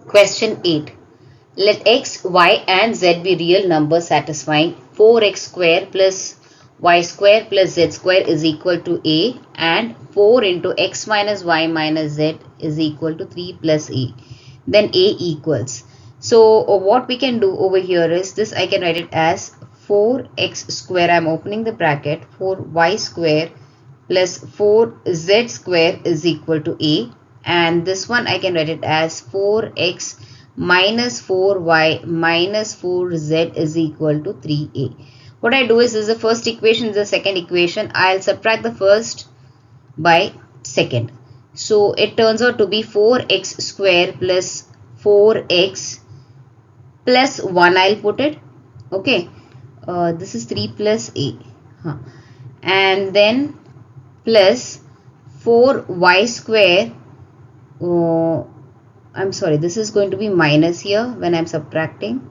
Question 8. Let x, y and z be real numbers satisfying 4x square plus y square plus z square is equal to a and 4 into x minus y minus z is equal to 3 plus a. Then a equals. So what we can do over here is this, I can write it as 4x square, I am opening the bracket, 4y square plus 4z square is equal to a, and this one I can write it as 4x minus 4y minus 4z is equal to 3a. What I do is the first equation is the second equation. I'll subtract the first by second. So it turns out to be 4x square plus 4x plus 1, I'll put it. Okay. This is 3 plus a. And then plus 4y square. I'm sorry, this is going to be minus here when I'm subtracting.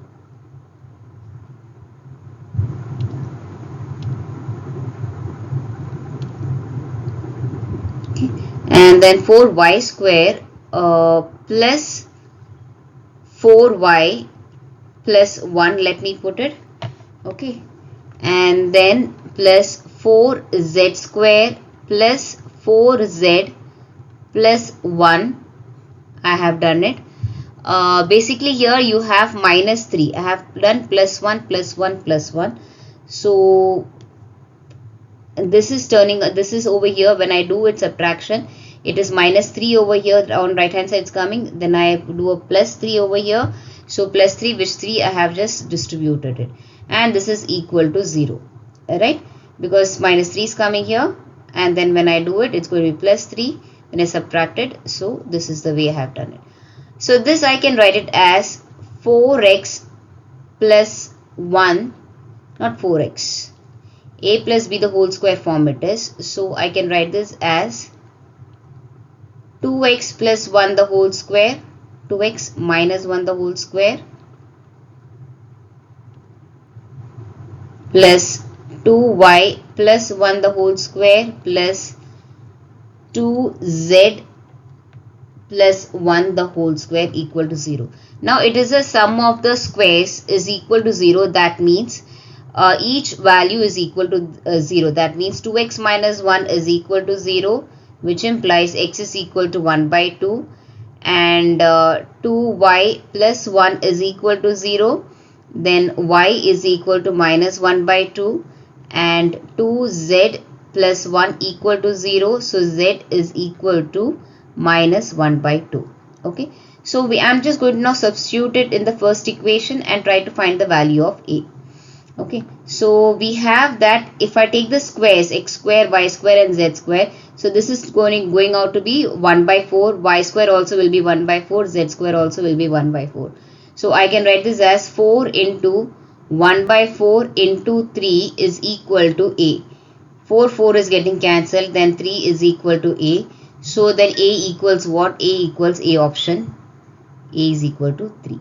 Okay. And then 4y square plus 4y plus 1, let me put it. Okay. And then plus 4z square plus 4z plus 1. I have done it. Basically here you have minus 3. I have done plus 1 plus 1 plus 1. So this is turning, this is over here when I do its subtraction. It is minus 3 over here on right hand side is coming. Then I do a plus 3 over here. So plus 3, which 3 I have just distributed it. And this is equal to 0. Alright. Because minus 3 is coming here. And then when I do it, it's going to be plus 3. When I subtract it, so this is the way I have done it. So this I can write it as 4x plus 1, not 4x, a plus b the whole square form it is. So I can write this as 2x plus 1 the whole square, 2x minus 1 the whole square plus 2y plus 1 the whole square plus 2z plus 1 the whole square equal to 0. Now it is a sum of the squares is equal to 0. That means each value is equal to 0. That means 2x minus 1 is equal to 0, which implies x is equal to 1 by 2, and 2y plus 1 is equal to 0. Then y is equal to minus 1 by 2, and 2z plus 1 equal to 0. So z is equal to minus 1 by 2. Okay. So I'm just going to now substitute it in the first equation and try to find the value of a. Okay. So we have that if I take the squares x square, y square and z square. So this is going out to be 1 by 4. Y square also will be 1 by 4. Z square also will be 1 by 4. So I can write this as 4 into 1 by 4 into 3 is equal to a. 4 is getting cancelled, then 3 is equal to a. So then a equals what? A equals a option. A is equal to 3.